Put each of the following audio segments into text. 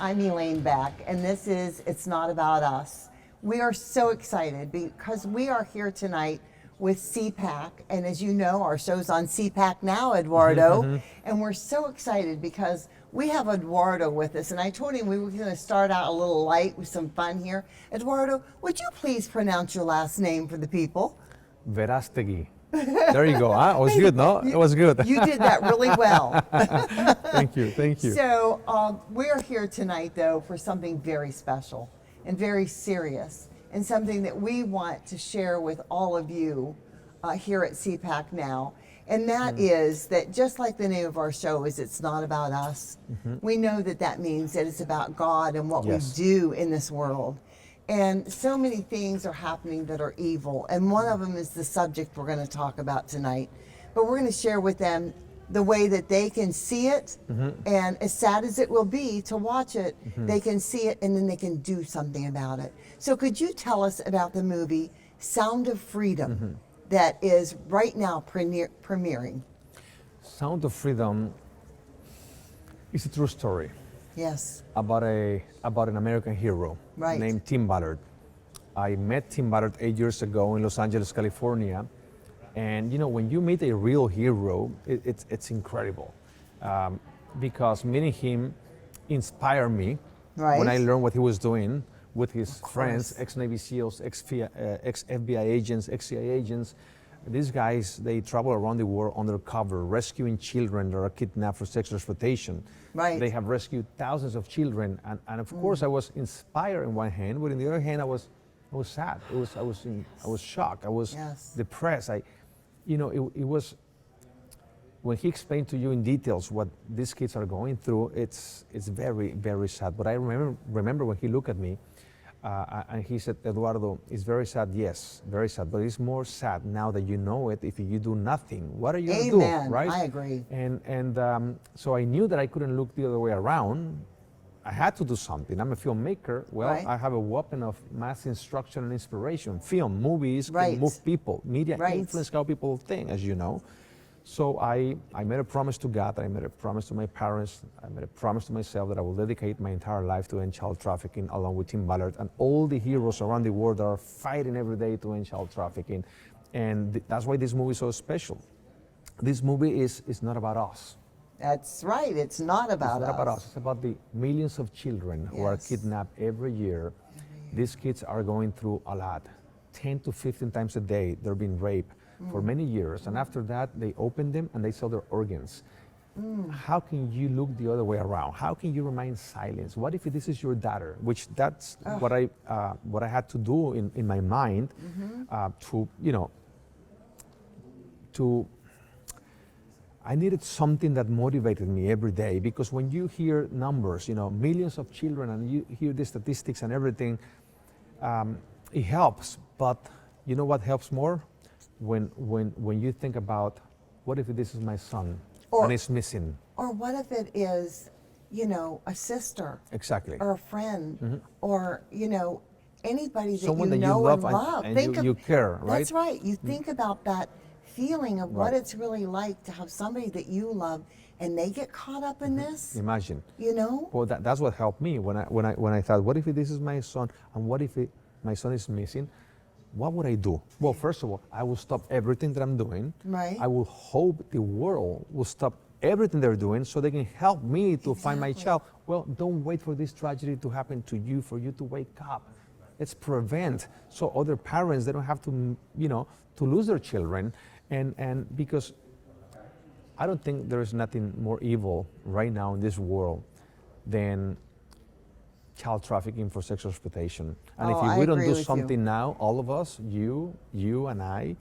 I'm Elaine Beck, and this is It's Not About Us. We are so excited because we are here tonight with CPAC, and as you know, our show's on CPAC now, Eduardo, and we're so excited because we have Eduardo with us, and I told him we were going to start out a little light with some fun here. Eduardo, would you please pronounce your last name for the people? Verastegui. There you go. It was good, no? It was good. You did that really well. Thank you, thank you. So we're here tonight, though, for something very special and very serious, and something that we want to share with all of you here at CPAC now. And that is that just like the name of our show is It's Not About Us, we know that that means that it's about God and what we do in this world. And so many things are happening that are evil. And one of them is the subject we're going to talk about tonight. But we're going to share with them the way that they can see it. And as sad as it will be to watch it, they can see it and then they can do something about it. So could you tell us about the movie Sound of Freedom that is right now premiering? Sound of Freedom is a true story. Yes. About an American hero named Tim Ballard. I met Tim Ballard 8 years ago in Los Angeles, California. And you know, when you meet a real hero, it's incredible. Because meeting him inspired me when I learned what he was doing with his friends, ex-Navy SEALs, ex-FBI agents, ex-CIA agents. These guys, they travel around the world undercover, rescuing children that are kidnapped for sexual exploitation. They have rescued thousands of children, and of course, I was inspired in one hand, but in the other hand, I was sad. I was shocked. I was depressed. It was when he explained to you in details what these kids are going through. It's very, very sad. But I remember when he looked at me. And he said, Eduardo, it's very sad, yes, very sad, but it's more sad now that you know it. If you do nothing, what are you going to do, right? I agree. And so I knew that I couldn't look the other way around. I had to do something. I'm a filmmaker. Well, I have a weapon of mass instruction and inspiration. Film, movies can move people. Media influence how people think, as you know. So I made a promise to God, I made a promise to my parents, I made a promise to myself that I will dedicate my entire life to end child trafficking along with Tim Ballard and all the heroes around the world that are fighting every day to end child trafficking. And that's why this movie is so special. This movie is not about us. That's right, it's not about us. It's not about us, it's about the millions of children who are kidnapped every year. These kids are going through a lot. 10 to 15 times a day, they're being raped. For many years, and after that they open them and they sell their organs. How can you look the other way around? How can you remain silent? What if this is your daughter? Which that's what I had to do in my mind I needed something that motivated me every day, because when you hear numbers, millions of children, and you hear the statistics and everything, it helps. But you know what helps more? When you think about, what if this is my son and he's missing? Or what if it is, a sister? Exactly. Or a friend, or, anybody that someone you know and love. And you care, right? That's right. You think about that feeling of what it's really like to have somebody that you love and they get caught up in this. Imagine. Well, that's what helped me when I thought, what if this is my son, and what if my son is missing? What would I do? Well, first of all, I will stop everything that I'm doing. I will hope the world will stop everything they're doing so they can help me to find my child. Well, don't wait for this tragedy to happen to you for you to wake up. Let's prevent, so other parents, they don't have to, to lose their children. And because I don't think there is nothing more evil right now in this world than child trafficking for sexual exploitation. And if we don't do something now, all of us, you and I,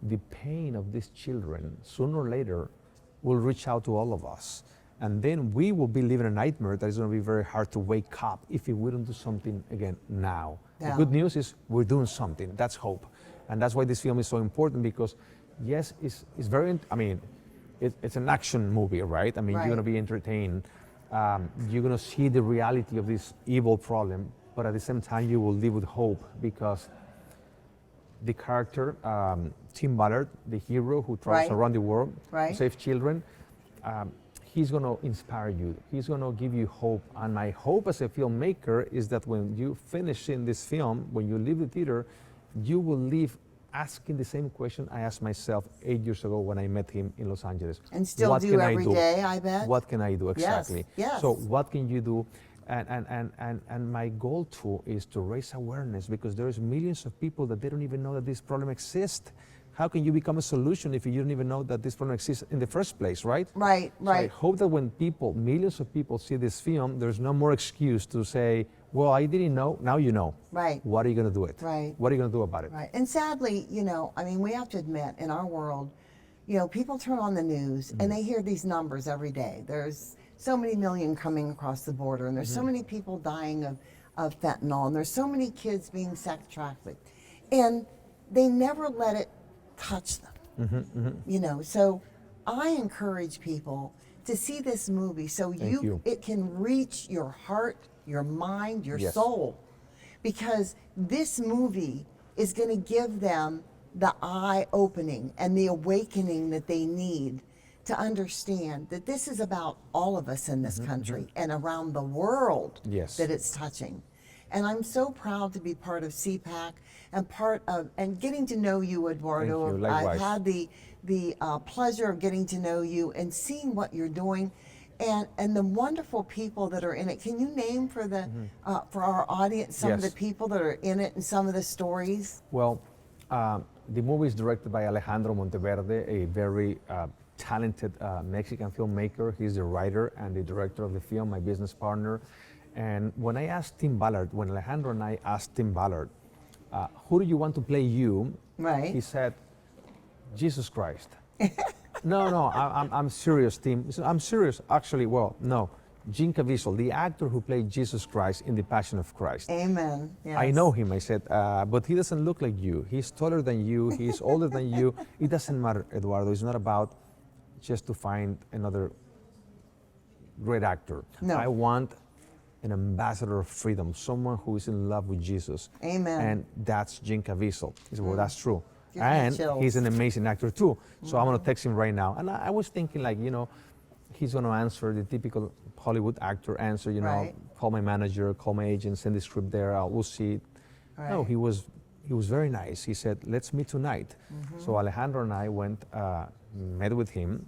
the pain of these children, sooner or later, will reach out to all of us. And then we will be living a nightmare that is going to be very hard to wake up if we don't do something again now. The good news is we're doing something. That's hope. And that's why this film is so important, because yes, it's very, it's an action movie, right? You're going to be entertained. You're going to see the reality of this evil problem, but at the same time, you will live with hope, because the character, Tim Ballard, the hero who travels around the world to save children, he's going to inspire you. He's going to give you hope. And my hope as a filmmaker is that when you finish in this film, when you leave the theater, you will leave asking the same question I asked myself 8 years ago when I met him in Los Angeles. And still what do can every I do? day, I bet. What can I do? Exactly. Yes. So what can you do? And my goal too is to raise awareness, because there's millions of people that they don't even know that this problem exists. How can you become a solution if you don't even know that this problem exists in the first place, right? Right. So I hope that when millions of people see this film, there's no more excuse to say, well, I didn't know, now you know. Right. What are you going to do it? Right. What are you going to do about it? Right. And sadly, we have to admit, in our world, people turn on the news and they hear these numbers every day. There's so many million coming across the border, and there's so many people dying of fentanyl, and there's so many kids being sex trafficked. And they never let it touch them. So I encourage people to see this movie so it can reach your heart, your mind, your soul, because this movie is going to give them the eye opening and the awakening that they need to understand that this is about all of us in this country and around the world that it's touching. And I'm so proud to be part of CPAC and getting to know you, Eduardo. Thank you. Likewise. I've had the pleasure of getting to know you and seeing what you're doing, and the wonderful people that are in it. Can you name for our audience some of the people that are in it and some of the stories? Well, the movie is directed by Alejandro Monteverde, a very talented Mexican filmmaker. He's the writer and the director of the film, my business partner. And when Alejandro and I asked Tim Ballard, who do you want to play you? Right. He said, Jesus Christ. No, I'm serious, Tim. He said, I'm serious. Actually, well, no. Jim Caviezel, the actor who played Jesus Christ in The Passion of Christ. Amen. Yes. I know him, I said, but he doesn't look like you. He's taller than you. He's older than you. It doesn't matter, Eduardo. It's not about just to find another great actor. No. I want an ambassador of freedom, someone who is in love with Jesus. Amen. And that's Jim Caviezel. He said, well, that's true. And he's an amazing actor too. So I'm going to text him right now. And I was thinking, he's going to answer the typical Hollywood actor answer, call my manager, call my agent, send the script there, we'll see it. Right. No, he was very nice. He said, let's meet tonight. So Alejandro and I went, met with him,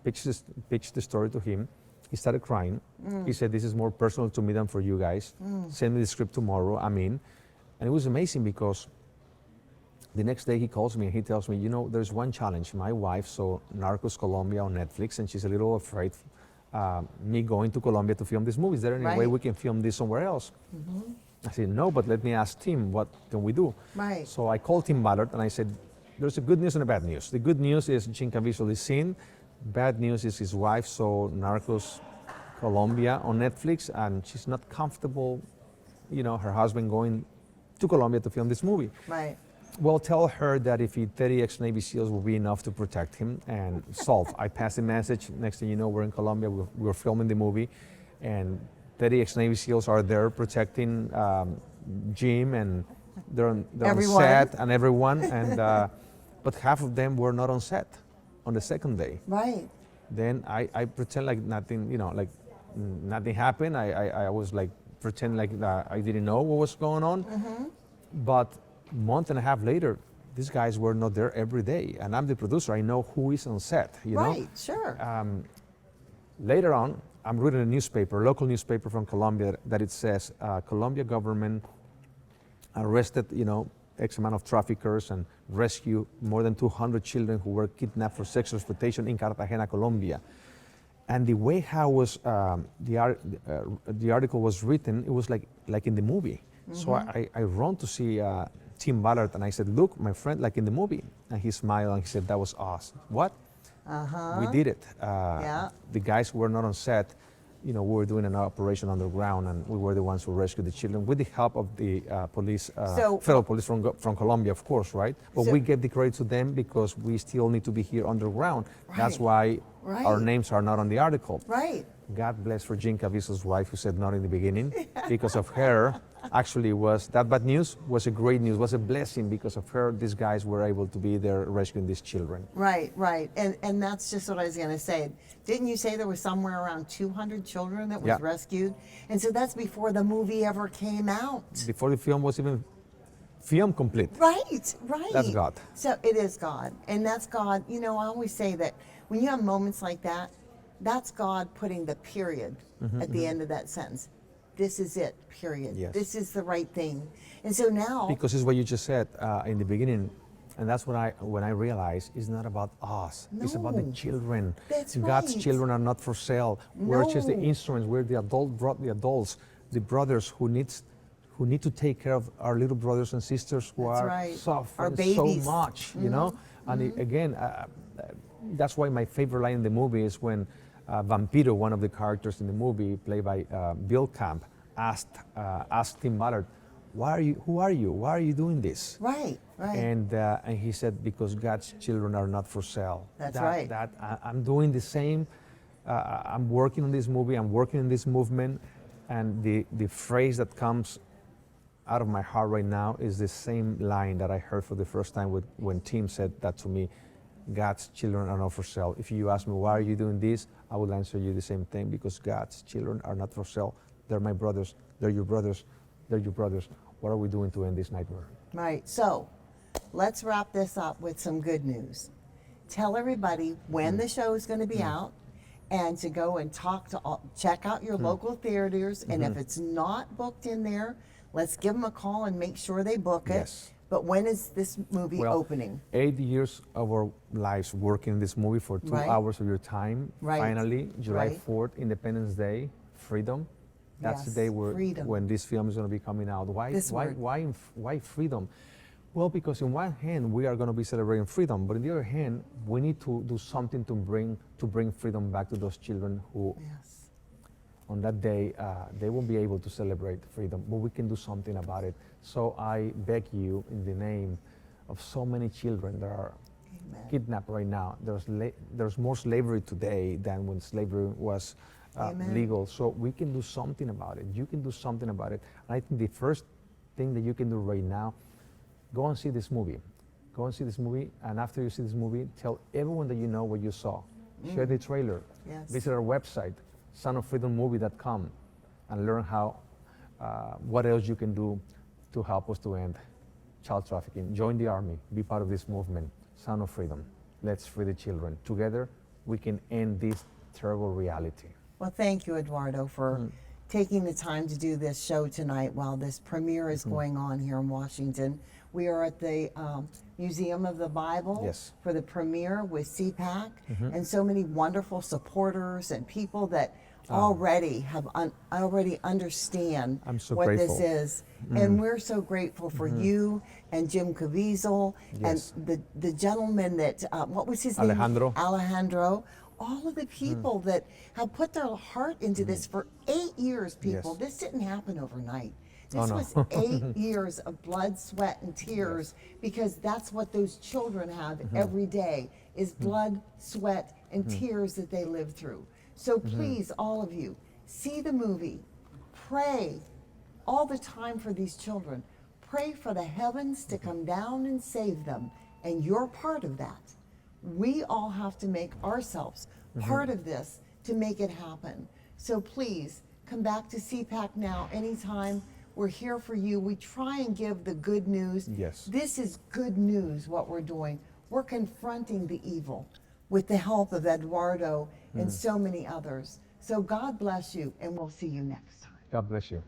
pitched the story to him. He started crying. He said, this is more personal to me than for you guys. Send me the script tomorrow, I'm in. And it was amazing because the next day he calls me and he tells me, there's one challenge. My wife saw Narcos Colombia on Netflix and she's a little afraid me going to Colombia to film this movie. Is there any way we can film this somewhere else? I said, no, but let me ask Tim, what can we do? Right. So I called Tim Ballard and I said, there's a good news and a bad news. The good news is Jim Caviezel is in. Bad news is his wife saw Narcos Colombia on Netflix and she's not comfortable, her husband going to Colombia to film this movie. Right. Well, tell her that if 30 ex-Navy SEALs will be enough to protect him and solve. I passed the message. Next thing you know, we're in Colombia. We're filming the movie, and 30 ex-Navy SEALs are there protecting Jim, and they're on set and everyone. And but half of them were not on set on the second day. Right. Then I pretend like nothing, nothing happened. I was pretend like I didn't know what was going on, but month and a half later, these guys were not there every day, and I'm the producer. I know who is on set. Right, sure. Later on, I'm reading a newspaper, a local newspaper from Colombia, that it says Colombia government arrested, X amount of traffickers and rescued more than 200 children who were kidnapped for sexual exploitation in Cartagena, Colombia. And the way how was the article was written, it was like in the movie. So I ran to see Tim Ballard and I said, look, my friend, like in the movie. And he smiled and he said, that was us. What? We did it. The guys who were not on set, we were doing an operation underground and we were the ones who rescued the children with the help of the police, federal police from Colombia, of course, right? But we gave the credit to them because we still need to be here underground. Right. That's why our names are not on the article. Right. God bless for Jim Caviezel's wife who said not in the beginning. Because of her, actually was that bad news was a great news, was a blessing because of her. These guys were able to be there rescuing these children. Right, right. And that's just what I was going to say. Didn't you say there was somewhere around 200 children that was rescued? And so that's before the movie ever came out. Before the film was even film complete. Right, right. That's God. So it is God. And that's God. You know, I always say that when you have moments like that, that's God putting the period at the end of that sentence. This is it, period. Yes. This is the right thing. And so now... Because it's what you just said in the beginning, and that's when I realized it's not about us. No. It's about the children. That's God's right. children are not for sale. We're just the No. instruments. We're the adults, the brothers who need to take care of our little brothers and sisters who That's are right. suffering Our so babies. much, you know? And again, that's why my favorite line in the movie is when Vampiro, one of the characters in the movie, played by Bill Camp, asked Tim Ballard, who are you? Why are you doing this? Right, right. And he said, because God's children are not for sale. That's right. I'm doing the same. I'm working on this movie. I'm working in this movement. And the phrase that comes out of my heart right now is the same line that I heard for the first time when Tim said that to me. God's children are not for sale. If you ask me, why are you doing this? I will answer you the same thing, because God's children are not for sale. They're my brothers. They're your brothers. They're your brothers. What are we doing to end this nightmare? Right. So let's wrap this up with some good news. Tell everybody when the show is going to be out, and to go and check out your local theaters. And if it's not booked in there, let's give them a call and make sure they book it. Yes. But when is this movie opening? 8 years of our lives working in this movie for 2 hours of your time. Right. Finally, July 4th, Independence Day, freedom. That's the day when this film is going to be coming out. Why freedom? Well, because in one hand we are going to be celebrating freedom, but on the other hand, we need to do something to bring freedom back to those children who, on that day, they won't be able to celebrate freedom, but we can do something about it. So I beg you, in the name of so many children that are kidnapped right now. There's more slavery today than when slavery was legal. So we can do something about it. You can do something about it. And I think the first thing that you can do right now, go and see this movie. Go and see this movie, and after you see this movie, tell everyone that you know what you saw. Share the trailer. Visit our website, sonofreedommovie.com, and learn what else you can do to help us to end child trafficking. Join the army. Be part of this movement. Son of Freedom. Let's free the children. Together, we can end this terrible reality. Well, thank you, Eduardo, for taking the time to do this show tonight while this premiere is going on here in Washington. We are at the Museum of the Bible for the premiere with CPAC, and so many wonderful supporters and people that already understand what grateful. this is. And we're so grateful for you and Jim Caviezel and the gentleman that, what was his name? Alejandro. All of the people that have put their heart into this for 8 years, people. This didn't happen overnight. This was 8 years of blood, sweat, and tears, because that's what those children have every day, is blood, sweat, and tears that they live through. So please, all of you, see the movie. Pray all the time for these children. Pray for the heavens to come down and save them, and you're part of that. We all have to make ourselves part of this to make it happen. So please, come back to CPAC now anytime. We're here for you. We try and give the good news. This is good news, what we're doing. We're confronting the evil with the help of Eduardo and so many others. So God bless you, and we'll see you next time. God bless you.